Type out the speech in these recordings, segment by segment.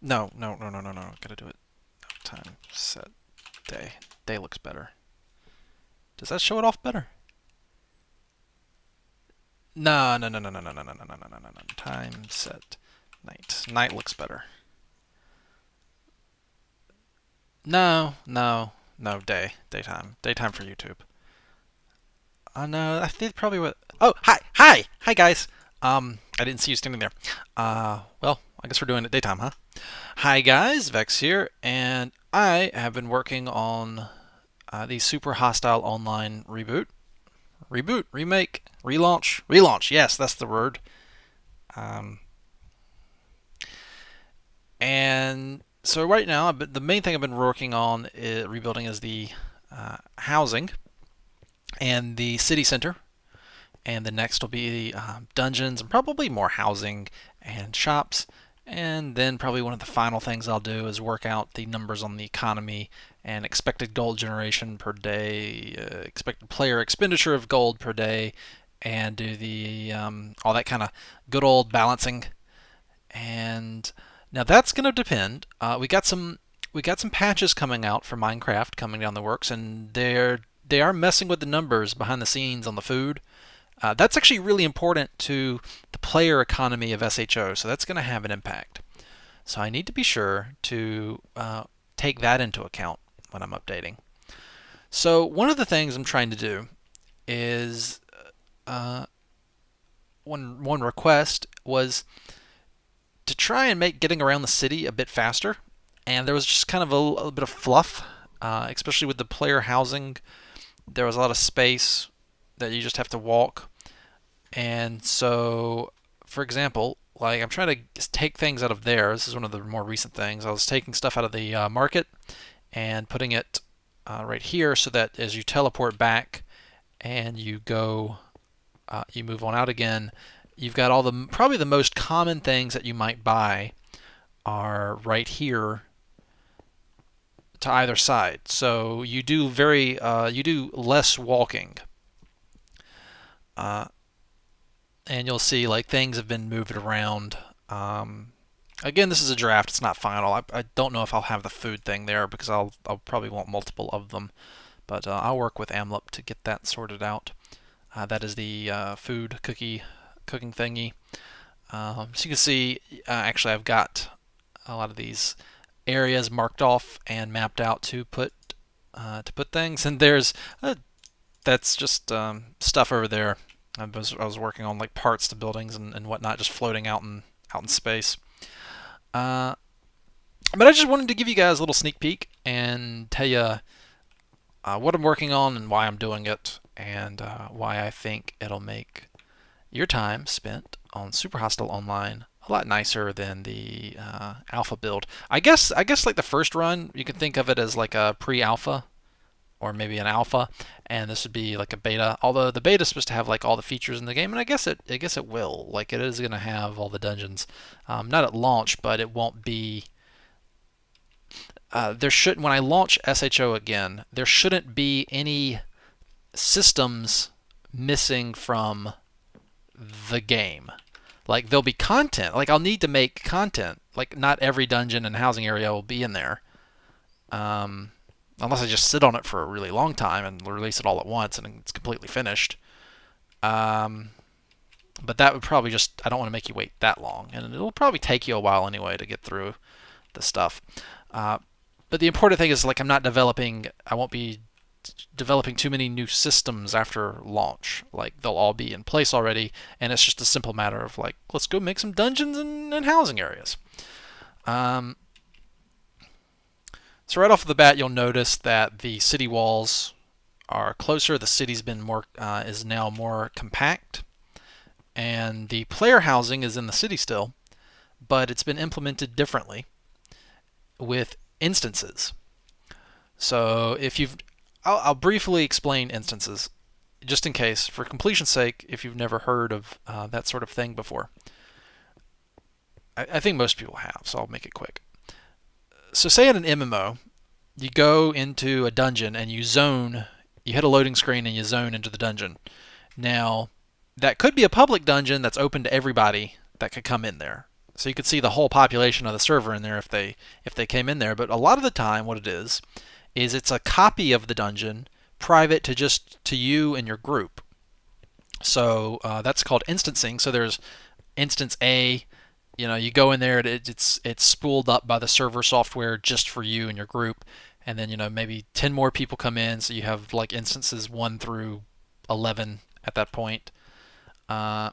No, no, no, no, no, no. Gotta do it. Time set day. Day looks better. Does that show it off better? No, no, no, no, no, no, no, no, no, no, no, no, no. Time set night. Night looks better. No, no, no. Day. Daytime. Daytime for YouTube. No, I think probably what. Oh, hi, hi, hi, guys. I didn't see you standing there. Well, I guess we're doing it daytime, huh? Hi, guys. Vex here, and I have been working on the Super Hostile Online remake, relaunch. Yes, that's the word. Um, and so right now, the main thing I've been working on rebuilding is the housing and the city center. And the next will be dungeons and probably more housing and shops. And then probably one of the final things I'll do is work out the numbers on the economy and expected gold generation per day, expected player expenditure of gold per day, and do the all that kind of good old balancing. And now that's going to depend. We got some patches coming out for Minecraft coming down the works, and they are messing with the numbers behind the scenes on the food. That's actually really important to the player economy of SHO, so that's going to have an impact. So I need to be sure to take that into account when I'm updating. So one of the things I'm trying to do is uh, one request was to try and make getting around the city a bit faster, and there was just kind of a bit of fluff, especially with the player housing. There was a lot of space that you just have to walk. And so, for example, like I'm trying to take things out of there. This is one of the more recent things. I was taking stuff out of the market and putting it right here so that as you teleport back and you go, you move on out again, you've got all the probably the most common things that you might buy are right here to either side. So you do less walking. Uh, and you'll see like things have been moved around. Again, this is a draft; it's not final. I don't know if I'll have the food thing there because I'll probably want multiple of them, but I'll work with Amlip to get that sorted out. That is the food cooking thingy. So you can see, actually, I've got a lot of these areas marked off and mapped out to put things, and there's that's just stuff over there. I was working on like parts to buildings and whatnot, just floating out in space. Uh, but I just wanted to give you guys a little sneak peek and tell you what I'm working on and why I'm doing it, and why I think it'll make your time spent on Super Hostile Online a lot nicer than the alpha build. I guess like the first run, you can think of it as like a pre-alpha or maybe an alpha, and this would be like a beta. Although the beta is supposed to have like all the features in the game, and I guess it will. Like it is going to have all the dungeons, not at launch, but it won't be. There should When I launch SHO again, there shouldn't be any systems missing from the game. Like there'll be content. Like I'll need to make content. Like not every dungeon and housing area will be in there. Um, Unless I just sit on it for a really long time and release it all at once and it's completely finished. Um, but that would probably I don't want to make you wait that long, and it'll probably take you a while anyway to get through the stuff. Uh, but the important thing is like I won't be developing too many new systems after launch. Like they'll all be in place already, and it's just a simple matter of like, let's go make some dungeons and housing areas. Um, So right off the bat, you'll notice that the city walls are closer. The city's been is now more compact, and the player housing is in the city still, but it's been implemented differently with instances. So I'll briefly explain instances, just in case, for completion's sake, if you've never heard of that sort of thing before. I think most people have, so I'll make it quick. So say in an MMO, you go into a dungeon and you hit a loading screen and you zone into the dungeon. Now, that could be a public dungeon that's open to everybody that could come in there. So you could see the whole population of the server in there if they came in there. But a lot of the time, what it is it's a copy of the dungeon private to just to you and your group. So that's called instancing. So there's instance A. You go in there, it's spooled up by the server software just for you and your group, and then maybe 10 more people come in, so you have like instances 1 through 11 at that point. Uh,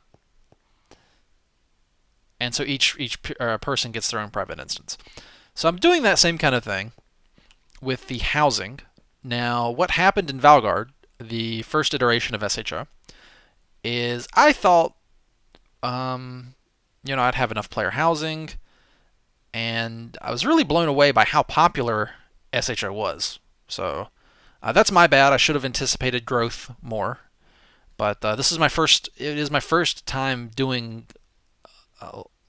and so each person gets their own private instance. So I'm doing that same kind of thing with the housing. Now, what happened in Valgard, the first iteration of SHO, is I thought, I'd have enough player housing, and I was really blown away by how popular SHO was. So that's my bad. I should have anticipated growth more. But this is my first. It is my first time doing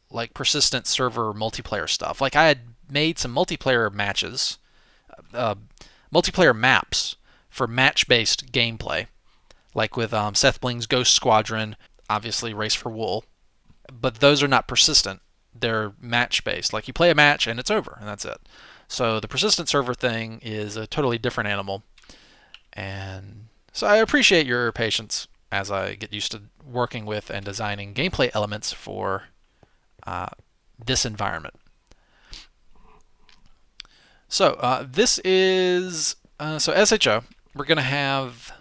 like persistent server multiplayer stuff. Like I had made some multiplayer matches, uh, multiplayer maps for match-based gameplay, like with Seth Bling's Ghost Squadron, obviously Race for Wool. But those are not persistent. They're match-based. Like you play a match and it's over, and that's it. So the persistent server thing is a totally different animal. And so I appreciate your patience as I get used to working with and designing gameplay elements for this environment. So this is so SHO. We're going to have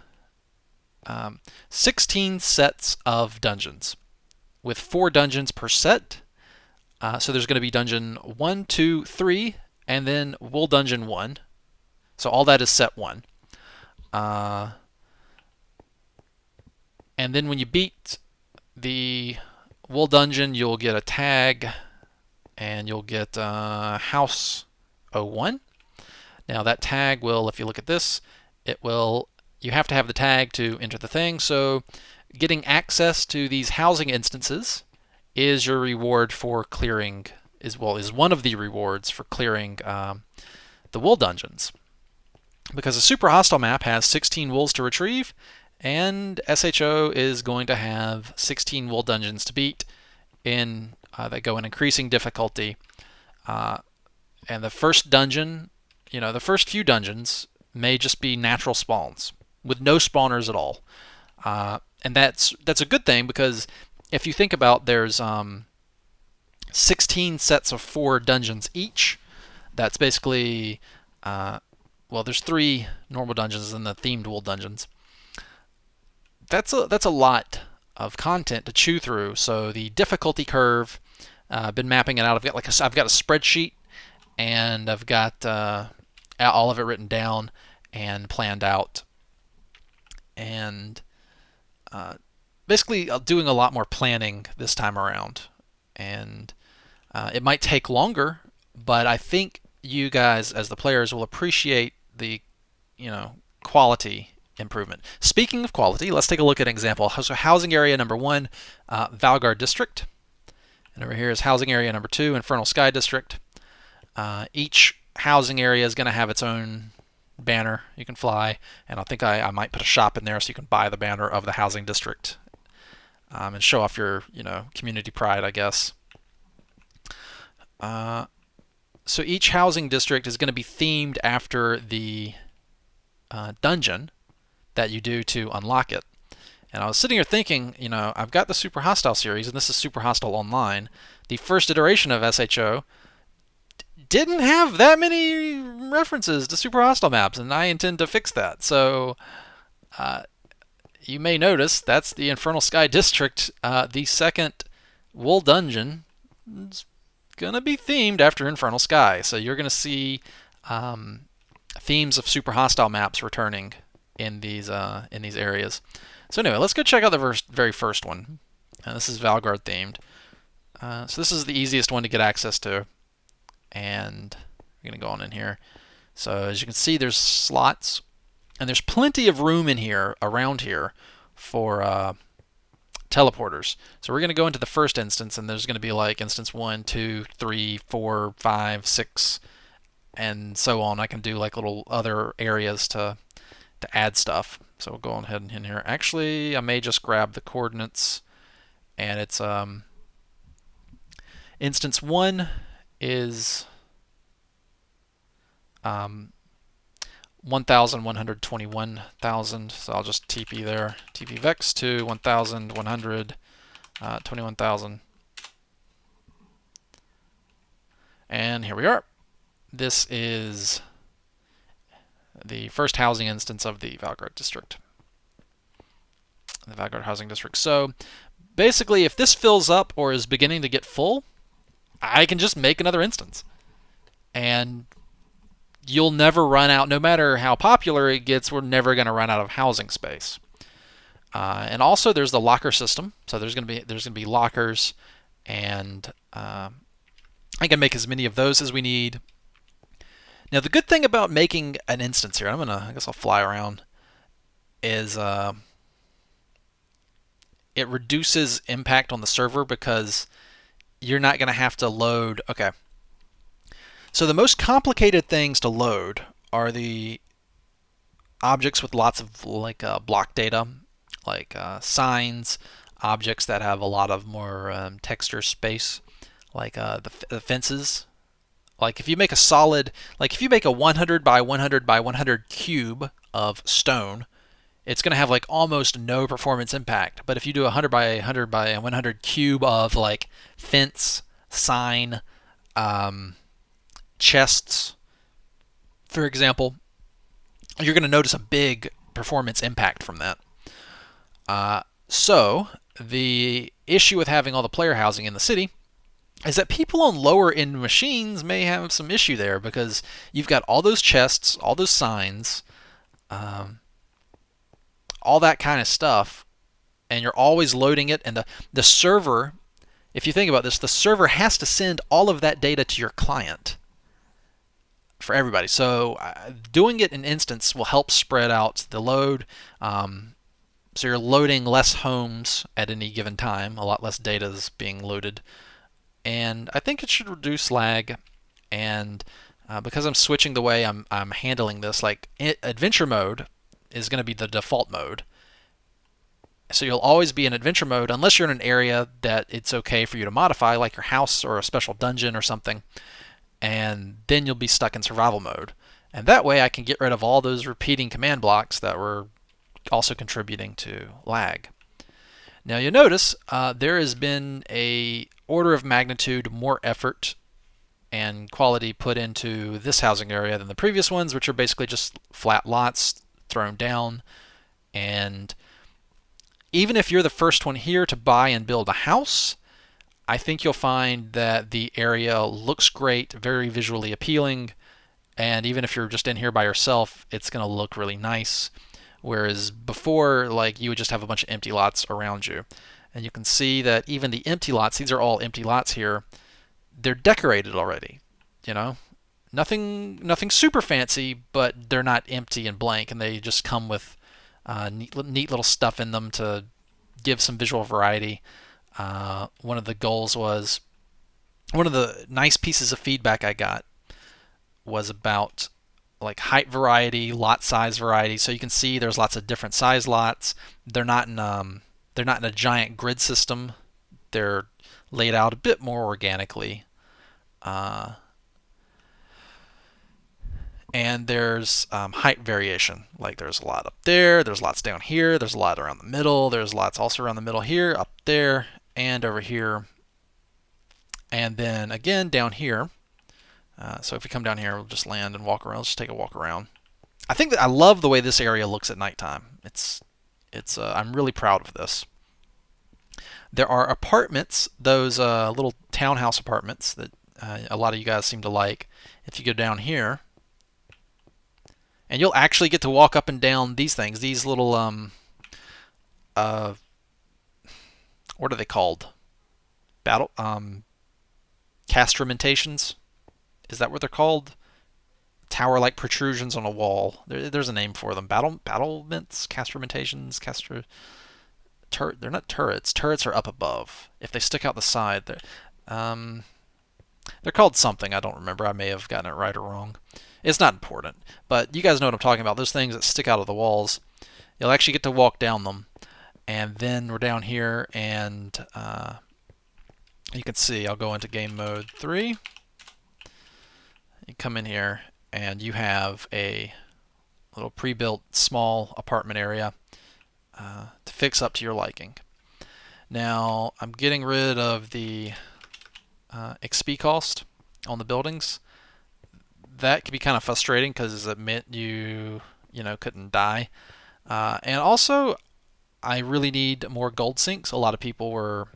16 sets of dungeons with 4 dungeons per set. So there's going to be dungeon 1, 2, 3, and then Wool Dungeon 1. So all that is set 1. And then when you beat the Wool Dungeon, you'll get a tag, and you'll get House 01. Now that tag will, if you look at this, you have to have the tag to enter the thing. So getting access to these housing instances is your reward for clearing, is one of the rewards for clearing the Wool Dungeons. Because a super hostile map has 16 wools to retrieve, and SHO is going to have 16 Wool Dungeons to beat that go in increasing difficulty. And the first dungeon, the first few dungeons may just be natural spawns with no spawners at all. And that's a good thing, because if you think about, there's 16 sets of 4 dungeons each. That's basically, there's 3 normal dungeons and the themed Wool Dungeons. That's a lot of content to chew through. So the difficulty curve, I've been mapping it out. I've got a spreadsheet, and I've got all of it written down and planned out, and basically doing a lot more planning this time around. And it might take longer, but I think you guys, as the players, will appreciate the quality improvement. Speaking of quality, let's take a look at an example. So housing area number 1, Valgard District. And over here is housing area number 2, Infernal Sky District. Each housing area is going to have its own banner you can fly, and I think I might put a shop in there so you can buy the banner of the housing district and show off your community pride, I guess. So each housing district is going to be themed after the dungeon that you do to unlock it. And I was sitting here thinking, I've got the Super Hostile series, and this is Super Hostile Online. The first iteration of SHO didn't have that many references to Super Hostile maps, and I intend to fix that. So you may notice that's the Infernal Sky District. The second Wool Dungeon is going to be themed after Infernal Sky. So you're going to see themes of Super Hostile maps returning in these areas. So anyway, let's go check out the very first one. This is Valgard themed. So this is the easiest one to get access to. And we're going to go on in here. So as you can see, there's slots. And there's plenty of room in here, around here, for teleporters. So we're going to go into the first instance, and there's going to be like instance 1, 2, 3, 4, 5, 6, and so on. I can do like little other areas to add stuff. So we'll go on ahead and in here. Actually, I may just grab the coordinates, and it's Instance 1 is 1,121,000, so I'll just TP there. TP Vechs to 1,121,000. And here we are. This is the first housing instance of the Valgard district. The Valgard housing district. So basically, if this fills up or is beginning to get full, I can just make another instance. And you'll never run out, no matter how popular it gets, we're never going to run out of housing space. And also there's the locker system. So there's going to be lockers, and I can make as many of those as we need. Now the good thing about making an instance here, I guess I'll fly around, is it reduces impact on the server because you're not going to have to load. Okay. So the most complicated things to load are the objects with lots of block data, like signs, objects that have a lot of more texture space, like the fences. Like if you make a solid, like if you make a 100 by 100 by 100 cube of stone, it's going to have like almost no performance impact. But if you do a 100 by 100 by 100 cube of like fence, sign, chests, for example, you're going to notice a big performance impact from that. So the issue with having all the player housing in the city is that people on lower end machines may have some issue there, because you've got all those chests, all those signs, all that kind of stuff, and you're always loading it. And the server, if you think about this, the server has to send all of that data to your client for everybody. So doing it in instance will help spread out the load. So you're loading less homes at any given time, a lot less data is being loaded. And I think it should reduce lag. And because I'm switching the way I'm handling this, like adventure mode is going to be the default mode. So you'll always be in adventure mode unless you're in an area that it's okay for you to modify, like your house or a special dungeon or something. And then you'll be stuck in survival mode. And that way I can get rid of all those repeating command blocks that were also contributing to lag. Now you'll notice there has been a order of magnitude more effort and quality put into this housing area than the previous ones, which are basically just flat lots thrown down. And even if you're the first one here to buy and build a house, I think you'll find that the area looks great, very visually appealing, and even if you're just in here by yourself, it's going to look really nice. Whereas before, like, you would just have a bunch of empty lots around you. And you can see that even the empty lots, these are all empty lots here, they're decorated already. You know, nothing super fancy, but they're not empty and blank, and they just come with neat little stuff in them to give some visual variety. One of the goals was, one of the nice pieces of feedback I got was about like height variety, lot size variety. So you can see there's lots of different size lots. They're not in a giant grid system. They're laid out a bit more organically. And there's height variation. Like there's a lot up there, there's lots down here, there's a lot around the middle, there's lots also around the middle here, up there, and over here. And then again down here. So if we come down here, we'll just land and walk around. Let's just take a walk around. I think that I love the way this area looks at nighttime. I'm really proud of this. There are apartments, those little townhouse apartments that a lot of you guys seem to like. If you go down here, and you'll actually get to walk up and down these things, these little what are they called? Castramentations? Is that what they're called? Tower-like protrusions on a wall. There's a name for them. Battlements, castramentations, they're not turrets. Turrets are up above. If they stick out the side, they're called something. I don't remember. I may have gotten it right or wrong. It's not important. But you guys know what I'm talking about. Those things that stick out of the walls. You'll actually get to walk down them. And then we're down here, and you can see, I'll go into game mode 3. You come in here and you have a little pre-built small apartment area to fix up to your liking. Now I'm getting rid of the XP cost on the buildings. That can be kind of frustrating because it meant you know couldn't die. And also, I really need more gold sinks. A lot of people were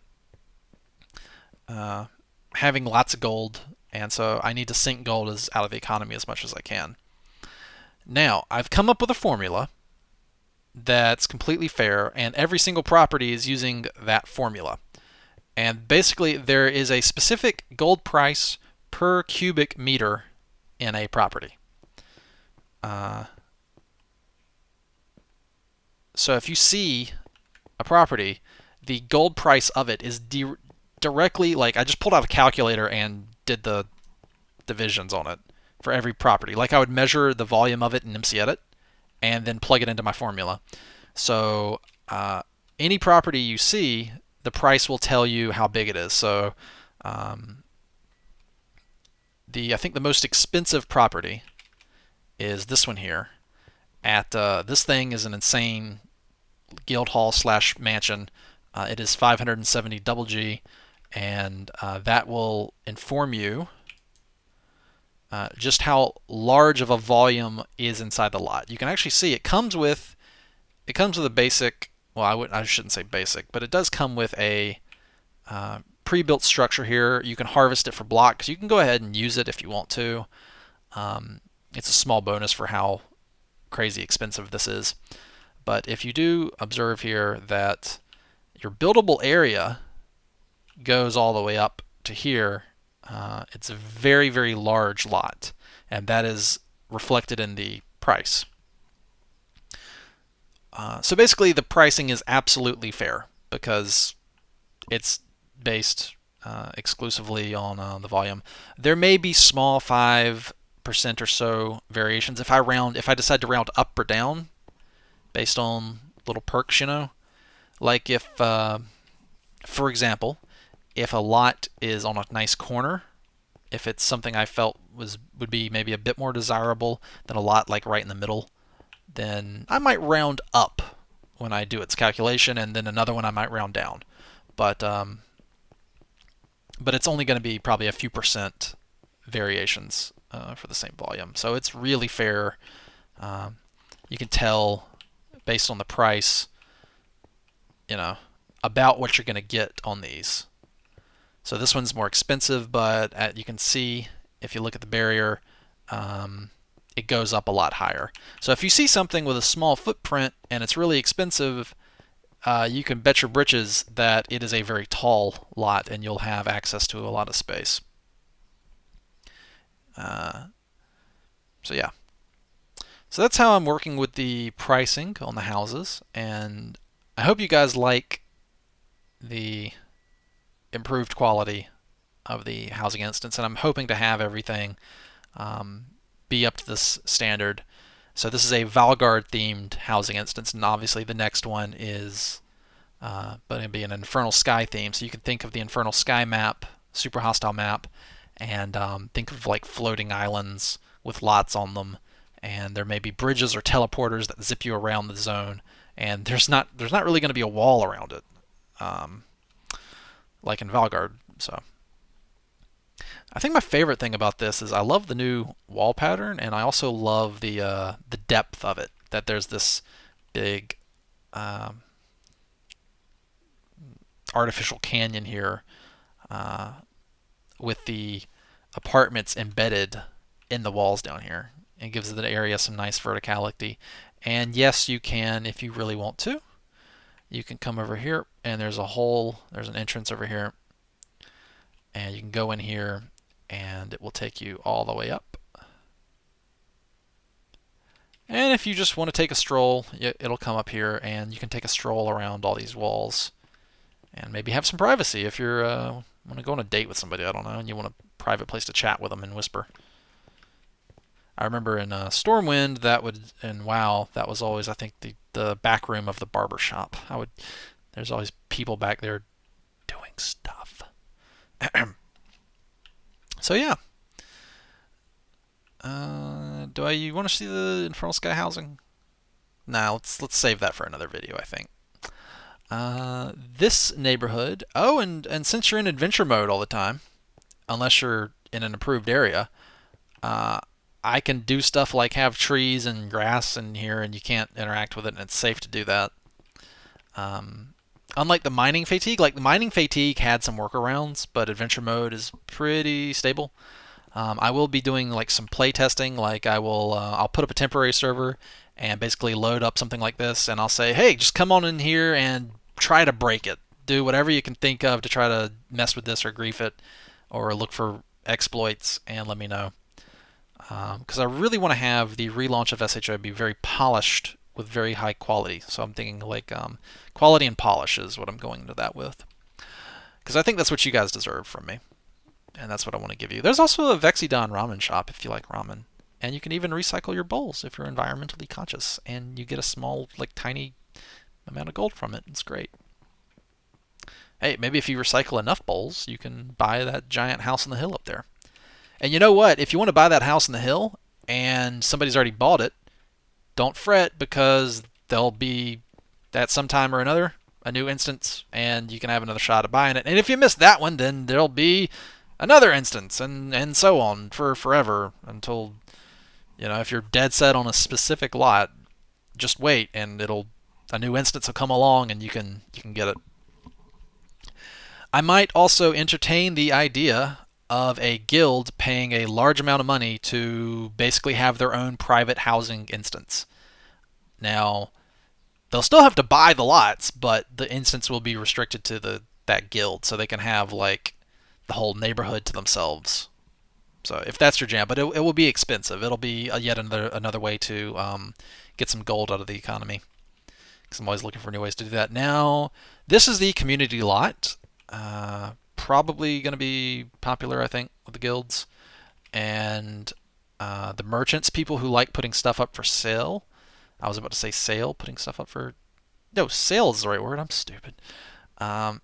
having lots of gold, and so I need to sink gold out of the economy as much as I can. Now, I've come up with a formula that's completely fair, and every single property is using that formula. And basically, there is a specific gold price per cubic meter in a property. So if you see a property, the gold price of it is directly, like, I just pulled out a calculator and did the divisions on it for every property. Like, I would measure the volume of it in MCEdit and then plug it into my formula. So any property you see, the price will tell you how big it is. So I think the most expensive property is this one here. This thing is an insane guild hall / mansion. It is 570 double G, and that will inform you just how large of a volume is inside the lot. You can actually see it comes with a basic. Well, I shouldn't say basic, but it does come with a pre-built structure here. You can harvest it for blocks. You can go ahead and use it if you want to. It's a small bonus for how crazy expensive this is. But if you do observe here that your buildable area goes all the way up to here, it's a very, very large lot, and that is reflected in the price. So basically, the pricing is absolutely fair because it's based exclusively on the volume. There may be small 5% or so variations if I decide to round up or down based on little perks, like if, for example, if a lot is on a nice corner, if it's something I felt would be maybe a bit more desirable than a lot like right in the middle, then I might round up when I do its calculation, and then another one I might round down. But it's only going to be probably a few percent variations for the same volume. So it's really fair. You can tell based on the price, about what you're going to get on these. So this one's more expensive, but you can see if you look at the barrier, it goes up a lot higher. So if you see something with a small footprint and it's really expensive, you can bet your britches that it is a very tall lot and you'll have access to a lot of space. So yeah. So that's how I'm working with the pricing on the houses, and I hope you guys like the improved quality of the housing instance, and I'm hoping to have everything be up to this standard. So this is a Valgard themed housing instance, and obviously the next one is going to be an Infernal Sky theme. So you can think of the Infernal Sky map, super hostile map, and think of like floating islands with lots on them, and there may be bridges or teleporters that zip you around the zone, and there's not really going to be a wall around it, like in Valgard. So I think my favorite thing about this is I love the new wall pattern, and I also love the depth of it. That there's this big artificial canyon here with the apartments embedded in the walls down here. It gives the area some nice verticality. And yes, you can, if you really want to, you can come over here, and there's an entrance over here, and you can go in here and it will take you all the way up. And if you just want to take a stroll, it'll come up here, and you can take a stroll around all these walls and maybe have some privacy if you're want to go on a date with somebody, I don't know, and you want a private place to chat with them and whisper. I remember in Stormwind, and WoW, that was always, I think, the back room of the barber shop. There's always people back there doing stuff. So yeah. Do you want to see the Infernal Sky housing? Nah, let's save that for another video, I think. This neighborhood. Oh, and since you're in adventure mode all the time, unless you're in an approved area, uh, I can do stuff like have trees and grass in here, and you can't interact with it, and it's safe to do that. Um, Unlike the mining fatigue, like the mining fatigue had some workarounds, but adventure mode is pretty stable. I will be doing like some play testing. Like I'll put up a temporary server and basically load up something like this, and I'll say, hey, just come on in here and try to break it. Do whatever you can think of to try to mess with this or grief it, or look for exploits, and let me know. Because I really want to have the relaunch of SHO be very polished with very high quality. So I'm thinking like quality and polish is what I'm going into that with. Because I think that's what you guys deserve from me. And that's what I want to give you. There's also a Vexidon ramen shop if you like ramen. And you can even recycle your bowls if you're environmentally conscious. And you get a small, like tiny amount of gold from it. It's great. Hey, maybe if you recycle enough bowls, you can buy that giant house on the hill up there. And you know what? If you want to buy that house on the hill and somebody's already bought it, don't fret because there'll be at some time or another a new instance and you can have another shot at buying it. And if you miss that one, then there'll be another instance and so on for forever until, if you're dead set on a specific lot, just wait and a new instance will come along and you can get it. I might also entertain the idea of a guild paying a large amount of money to basically have their own private housing instance. Now, they'll still have to buy the lots, but the instance will be restricted to that guild, so they can have like the whole neighborhood to themselves. So if that's your jam, but it will be expensive. It'll be yet another way to get some gold out of the economy. Because I'm always looking for new ways to do that. Now, this is the community lot. Probably going to be popular, I think, with the guilds. And the merchants, people who like putting stuff up for sale. I was about to say sale, putting stuff up for... No, sale is the right word. I'm stupid. All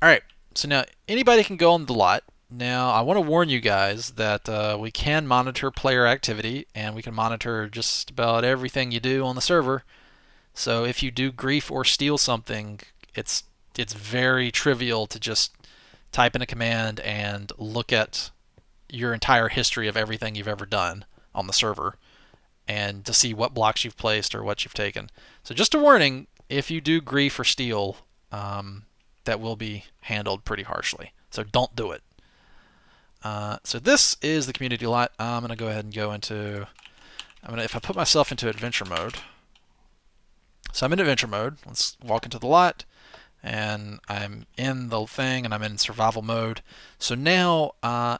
right, so now anybody can go on the lot. Now, I want to warn you guys that we can monitor player activity, and we can monitor just about everything you do on the server. So if you do grief or steal something, it's very trivial to just type in a command and look at your entire history of everything you've ever done on the server and to see what blocks you've placed or what you've taken. So just a warning, if you do grief or steal, that will be handled pretty harshly. So don't do it. So this is the community lot. I'm going to go ahead and go into... if I put myself into adventure mode... So I'm in adventure mode. Let's walk into the lot. And I'm in the thing, and I'm in survival mode. So now,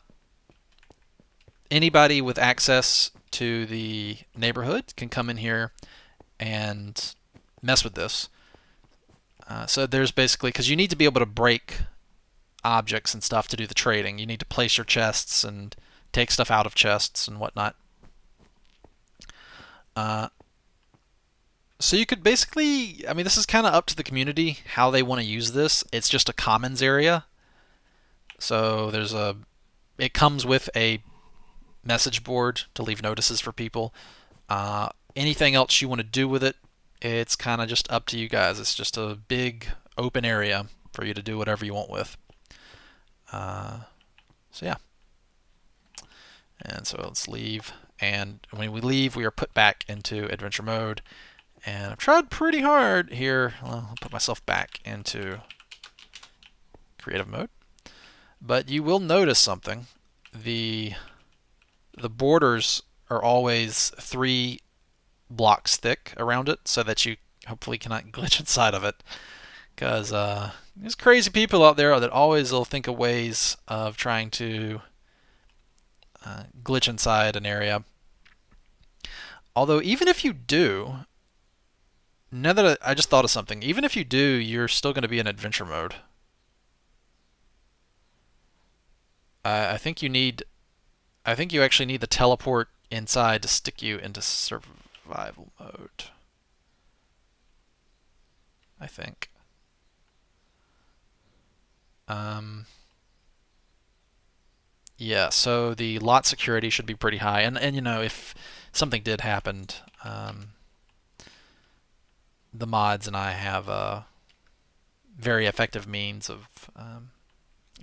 anybody with access to the neighborhood can come in here and mess with this. So there's basically, because you need to be able to break objects and stuff to do the trading. You need to place your chests and take stuff out of chests and whatnot. So you could basically, this is kind of up to the community how they want to use this. It's just a commons area. So it comes with a message board to leave notices for people. Anything else you want to do with it, it's kind of just up to you guys. It's just a big open area for you to do whatever you want with. So yeah. And so let's leave. And when we leave, we are put back into adventure mode. And I've tried pretty hard here. Well, I'll put myself back into creative mode. But you will notice something. The borders are always 3 blocks thick around it so that you hopefully cannot glitch inside of it. Because there's crazy people out there that always will think of ways of trying to glitch inside an area. Although even if you do... Now that I just thought of something, even if you do, you're still going to be in adventure mode. I think you actually need the teleport inside to stick you into survival mode. I think. Yeah, so the lot security should be pretty high, and you know if something did happen, um, the mods and I have a very effective means of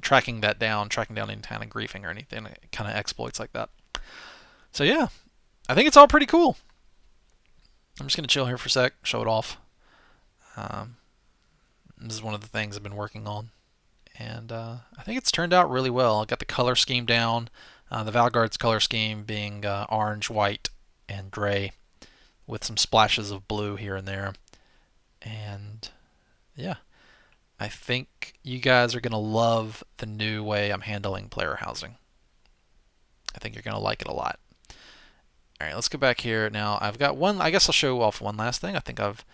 tracking that down, tracking down any kind of griefing or anything, kind of exploits like that. So yeah, I think it's all pretty cool. I'm just gonna chill here for a sec, show it off. Um, this is one of the things I've been working on, and I think it's turned out really well. I got the color scheme down. The Valguard's color scheme being orange, white, and gray, with some splashes of blue here and there. And yeah, I think you guys are gonna love the new way I'm handling player housing. I think you're gonna like it a lot. All right, let's go back here. Now I've got one. I guess I'll show off one last thing. I think I've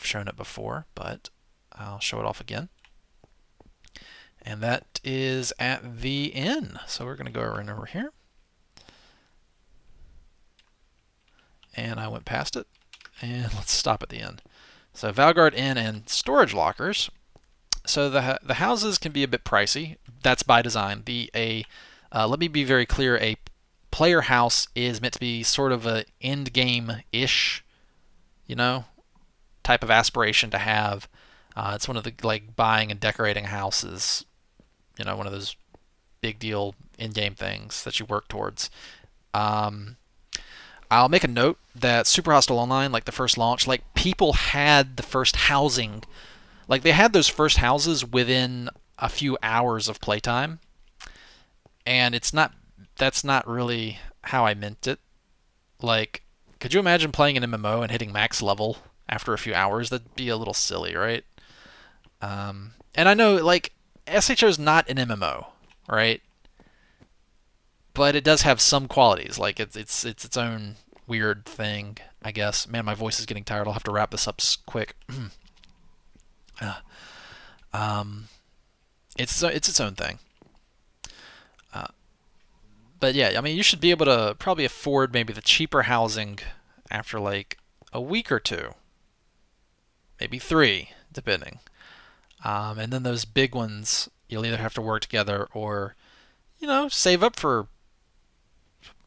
shown it before, but I'll show it off again. And that is at the inn. So we're gonna go over here. And I went past it. And let's stop at the inn. So Valguard Inn and storage lockers. So the houses can be a bit pricey. That's by design. Let me be very clear. A player house is meant to be sort of a end game-ish, you know, type of aspiration to have. It's one of the like buying and decorating houses, you know, one of those big deal end game things that you work towards. I'll make a note that Super Hostile Online, like the first launch, like people had the first housing, like they had those first houses within a few hours of playtime, and that's not really how I meant it. Like, could you imagine playing an MMO and hitting max level after a few hours? That'd be a little silly, right? And I know, like, SHO is not an MMO, right? But it does have some qualities. Like, it's its own weird thing, I guess. Man, my voice is getting tired. I'll have to wrap this up quick. It's its own thing. But yeah, I mean, you should be able to probably afford maybe the cheaper housing after like a week or two, maybe 3, depending. And then those big ones, you'll either have to work together or, you know, save up for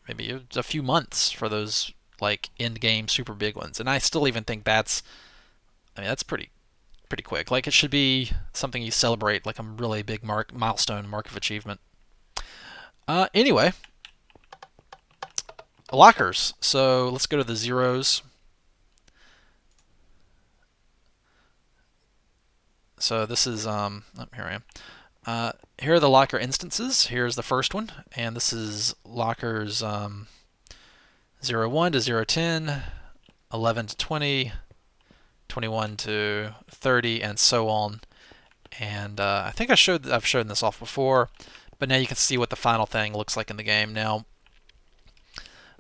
maybe a few months for those like end game super big ones. And I still even think that's pretty quick. Like it should be something you celebrate, like a really big milestone, mark of achievement. Anyway, lockers. So let's go to the zeros. So this is here I am. Here are the locker instances. Here's the first one, and this is lockers 01 to 010, 11 to 20, 21 to 30, and so on. And I think I've shown this off before, but now you can see what the final thing looks like in the game. Now,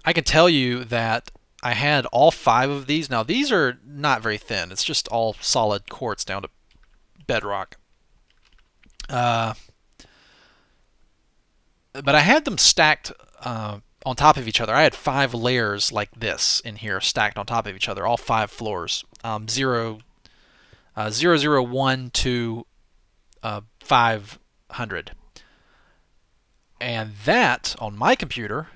I can tell you that I had all 5 of these. Now, these are not very thin. It's just all solid quartz down to bedrock. But I had them stacked on top of each other. I had 5 layers like this in here stacked on top of each other, all 5 floors. 001 to 500. And that, on my computer,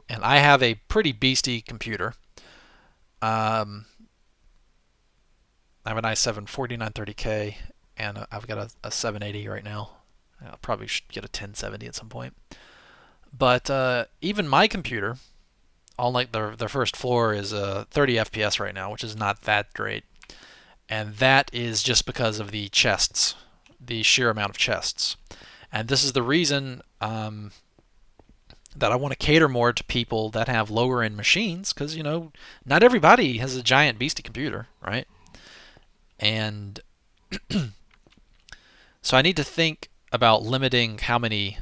and I have a pretty beastie computer, I have an i7 4930K, and I've got a 780 right now. I probably should get a 1070 at some point. But even my computer, on like the first floor, is 30 FPS right now, which is not that great. And that is just because of the chests, the sheer amount of chests. And this is the reason that I want to cater more to people that have lower end machines, because, you know, not everybody has a giant beastie computer, right? And so I need to think about limiting how many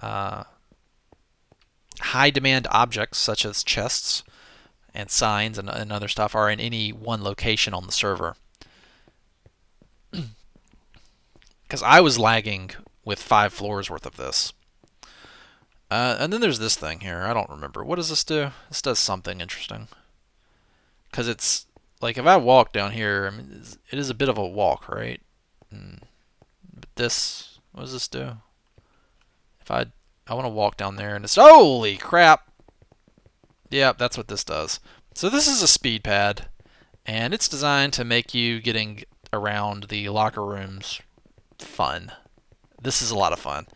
high demand objects, such as chests and signs and other stuff, are in any one location on the server. Because I was lagging with 5 floors worth of this. And then there's this thing here. I don't remember. What does this do? This does something interesting. Because it's, like, if I walk down here, I mean, it is a bit of a walk, right? But this, what does this do? If I I want to walk down there and it's... Holy crap! Yep, that's what this does. So this is a speed pad, and it's designed to make you getting around the locker rooms fun. This is a lot of fun.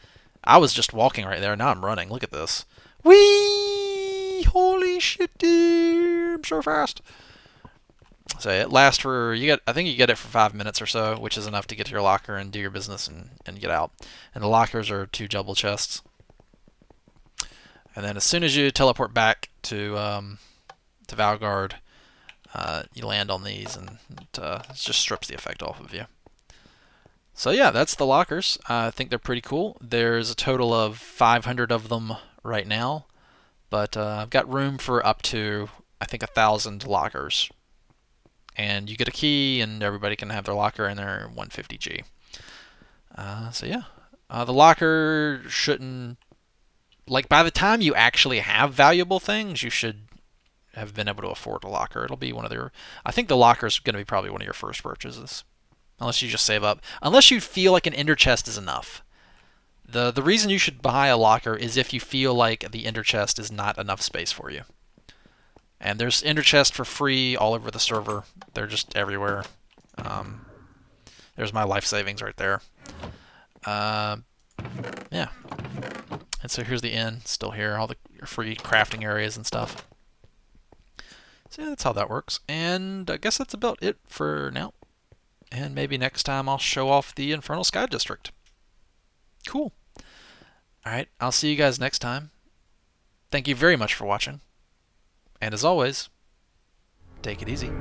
I was just walking right there, now I'm running. Look at this. Whee! Holy shit, dude! I'm so fast. So it lasts for, I think you get it for 5 minutes or so, which is enough to get to your locker and do your business and get out. And the lockers are 2 jumbo chests. And then as soon as you teleport back to Valgard, you land on these, and it just strips the effect off of you. So yeah, that's the lockers. I think they're pretty cool. There's a total of 500 of them right now, but I've got room for up to, I think, 1,000 lockers. And you get a key, and everybody can have their locker in their 150G. So yeah, the locker shouldn't... Like, by the time you actually have valuable things, you should have been able to afford a locker. It'll be one of their... I think the locker is going to be probably one of your first purchases. Unless you just save up. Unless you feel like an ender chest is enough. The reason you should buy a locker is if you feel like the ender chest is not enough space for you. And there's ender chests for free all over the server. They're just everywhere. There's my life savings right there. Yeah. And so here's the inn, still here, all the free crafting areas and stuff. So yeah, that's how that works. And I guess that's about it for now. And maybe next time I'll show off the Infernal Sky District. Cool. Alright, I'll see you guys next time. Thank you very much for watching. And as always, take it easy.